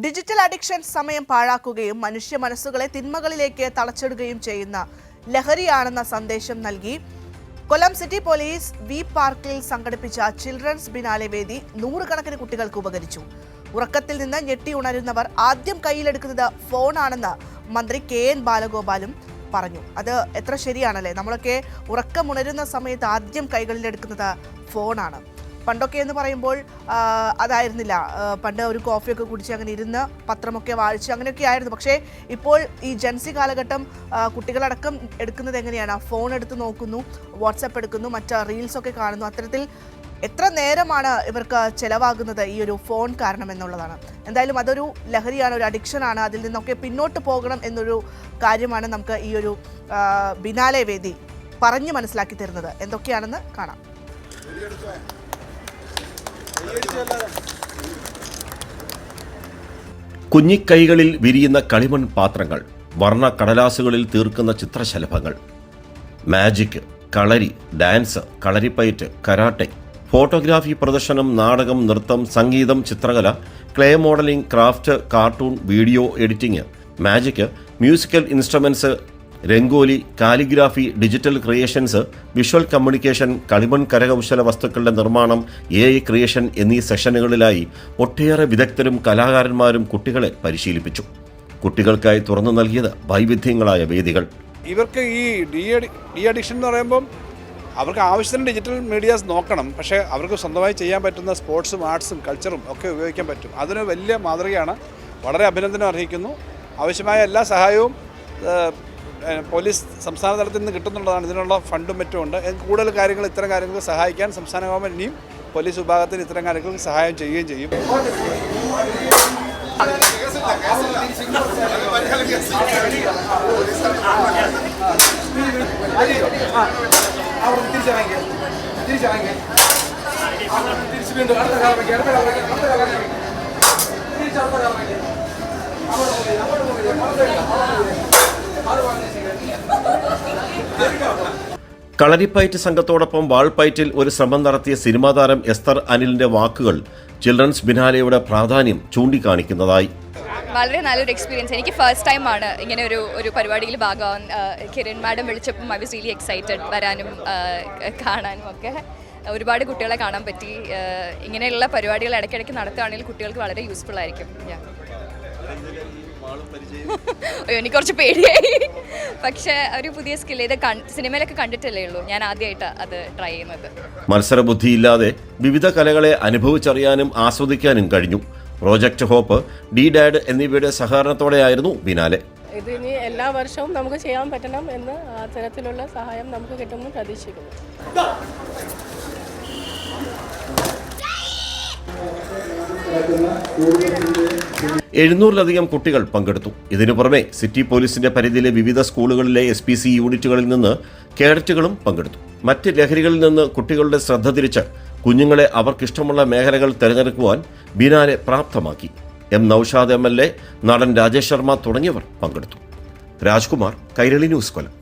Digital addiction സമയം പാഴാക്കുകയും മനുഷ്യ മനസ്സുകളെ തിന്മകളിലേക്ക് തളച്ചിടുകയും ചെയ്യുന്ന ലഹരിയാണെന്ന സന്ദേശം നൽകി കൊല്ലം സിറ്റി പോലീസ് വി പാർക്കിൽ സംഘടിപ്പിച്ച ചിൽഡ്രൻസ് ബിനാലെ വേദി നൂറുകണക്കിന് കുട്ടികൾക്ക് ഉപകരിച്ചു. ഉറക്കത്തിൽ നിന്ന് ഞെട്ടി ഉണരുന്നവർ ആദ്യം കയ്യിലെടുക്കുന്നത് ഫോണാണെന്ന് മന്ത്രി KN ബാലഗോപാലും പറഞ്ഞു. അത് എത്ര ശരിയാണല്ലേ? നമ്മളൊക്കെ ഉറക്കമുണരുന്ന സമയത്ത് ആദ്യം കൈകളിലെടുക്കുന്നത് ഫോണാണ്. പണ്ടൊക്കെ എന്ന് പറയുമ്പോൾ അതായിരുന്നില്ല. പണ്ട് ഒരു കോഫിയൊക്കെ കുടിച്ച് അങ്ങനെ ഇരുന്ന് പത്രമൊക്കെ വായിച്ച് അങ്ങനെയൊക്കെ ആയിരുന്നു. പക്ഷേ ഇപ്പോൾ ഈ ജൻസി കാലഘട്ടം കുട്ടികളടക്കം എടുക്കുന്നത് എങ്ങനെയാണ്? ഫോൺ എടുത്ത് നോക്കുന്നു, വാട്സപ്പ് എടുക്കുന്നു, മറ്റ് റീൽസൊക്കെ കാണുന്നു. അത്തരത്തിൽ എത്ര നേരമാണ് ഇവർക്ക് ചിലവാകുന്നത് ഈ ഒരു ഫോൺ കാരണം എന്നുള്ളതാണ്. എന്തായാലും അതൊരു ലഹരിയാണ്, ഒരു അഡിക്ഷനാണ്. അതിൽ നിന്നൊക്കെ പിന്നോട്ട് പോകണം എന്നൊരു കാര്യമാണ് നമുക്ക് ഈ ഒരു ബിനാലെ വേദി പറഞ്ഞ് മനസ്സിലാക്കി തരുന്നത്. എന്തൊക്കെയാണെന്ന് കാണാം. കുഞ്ഞിക്കൈകളിൽ വിരിയുന്ന കളിമൺ പാത്രങ്ങൾ, വർണ്ണ കടലാസുകളിൽ തീർക്കുന്ന ചിത്രശലഭങ്ങൾ, മാജിക്, കളരി, ഡാൻസ്, കളരിപ്പയറ്റ്, കരാട്ടെ, ഫോട്ടോഗ്രാഫി പ്രദർശനം, നാടകം, നൃത്തം, സംഗീതം, ചിത്രകല, clay modelling, craft, cartoon, video editing, magic, musical instruments, rangoli, calligraphy, digital creations, visual communication, കളിമൺ കരകൗശല വസ്തുക്കളുടെ നിർമ്മാണം, AI ക്രിയേഷൻ എന്നീ സെഷനുകളിലായി ഒട്ടേറെ വിദഗ്ധരും കലാകാരന്മാരും കുട്ടികളെ പരിശീലിപ്പിച്ചു. കുട്ടികൾക്കായി തുറന്നു നൽകിയത് വൈവിധ്യങ്ങളായ വേദികൾ. ഇവർക്ക് ഈ ഡി അഡിക്ഷൻ എന്ന് പറയുമ്പം അവർക്ക് ആവശ്യത്തിന് ഡിജിറ്റൽ മീഡിയാസ് നോക്കണം. പക്ഷേ അവർക്ക് സ്വന്തമായി ചെയ്യാൻ പറ്റുന്ന സ്പോർട്സും ആർട്സും കൾച്ചറും ഒക്കെ ഉപയോഗിക്കാൻ പറ്റും. അതിന് വലിയ മാതൃകയാണ്. വളരെ അഭിനന്ദനം അർഹിക്കുന്നു. ആവശ്യമായ എല്ലാ സഹായവും പോലീസ് സംസ്ഥാന തലത്തിൽ നിന്ന് കിട്ടുന്നുള്ളതാണ്. ഇതിനുള്ള ഫണ്ടും മറ്റും ഉണ്ട്. കൂടുതൽ കാര്യങ്ങൾ ഇത്തരം കാര്യങ്ങൾക്ക് സഹായിക്കാൻ സംസ്ഥാന ഗവൺമെൻറ് ഇനിയും പോലീസ് വിഭാഗത്തിന് ഇത്തരം കാര്യങ്ങൾക്ക് സഹായം ചെയ്യുകയും ചെയ്യും. കളരിപ്പയറ്റ് സംഘത്തോടൊപ്പം വാൾപ്പയറ്റിൽ ഒരു ശ്രമം നടത്തിയ സിനിമാ താരം എസ്തർ അനിലിന്റെ വാക്കുകൾ ചിൽഡ്രൻസ് ബിനാലെയുടെ പ്രാധാന്യം ചൂണ്ടിക്കാണിക്കുന്നതായി. വളരെ നല്ലൊരു എക്സ്പീരിയൻസ്. എനിക്ക് ഫസ്റ്റ് ടൈമാണ് ഇങ്ങനെ ഒരു പരിപാടിയിൽ ഭാഗമാവാൻ. കിരൺ മാഡം വിളിച്ചപ്പം ഐ വാസ് റിയലി എക്സൈറ്റഡ് വരാനും കാണാനും ഒക്കെ. ഒരുപാട് കുട്ടികളെ കാണാൻ പറ്റി. ഇങ്ങനെയുള്ള പരിപാടികൾ ഇടയ്ക്കിടയ്ക്ക് നടത്തുകയാണെങ്കിൽ കുട്ടികൾക്ക് വളരെ യൂസ്ഫുൾ ആയിരിക്കും. എനിക്ക് കുറച്ച് പേടിയായി. പക്ഷേ ഒരു പുതിയ സ്കിൽ, ഇത് സിനിമയിലൊക്കെ കണ്ടിട്ടല്ലേ ഉള്ളൂ. ഞാൻ ആദ്യമായിട്ട് അത് ട്രൈ ചെയ്യുന്നത്. മത്സരബുദ്ധിയില്ലാതെ വിവിധ കലകളെ അനുഭവിച്ചറിയാനും ആസ്വദിക്കാനും കഴിഞ്ഞു. പ്രോജക്റ്റ് ഹോപ്പ്, DDAD എന്നിവയുടെ സഹകരണത്തോടെയായിരുന്നു ബിനാലെ. ഇത് ഇനി എല്ലാ വർഷവും നമുക്ക് ചെയ്യാൻ പറ്റണം എന്ന് തരത്തിലുള്ള സഹായം നമുക്ക് കിട്ടുമെന്ന് പ്രതീക്ഷിക്കുന്നു. 700-ലധികം കുട്ടികൾ പങ്കെടുത്തു. ഇതിനു പുറമെ സിറ്റി പോലീസിന്റെ പരിധിയിലെ വിവിധ സ്കൂളുകളിലെ SPC യൂണിറ്റുകളിൽ നിന്ന് കേഡറ്റുകളും പങ്കെടുത്തു. മറ്റ് ലഹരികളിൽ നിന്ന് കുട്ടികളുടെ ശ്രദ്ധ തിരിച്ച് കുഞ്ഞുങ്ങളെ അവർക്കിഷ്ടമുള്ള മേഖലകൾ തിരഞ്ഞെടുക്കുവാൻ ബിനാലെ പ്രാപ്തമാക്കി. നൌഷാദ് MLA, നടൻ രാജേഷ് ശർമ്മ തുടങ്ങിയവർ പങ്കെടുത്തു. രാജ്കുമാർ, കൈരളി ന്യൂസ്, കൊല്ലം.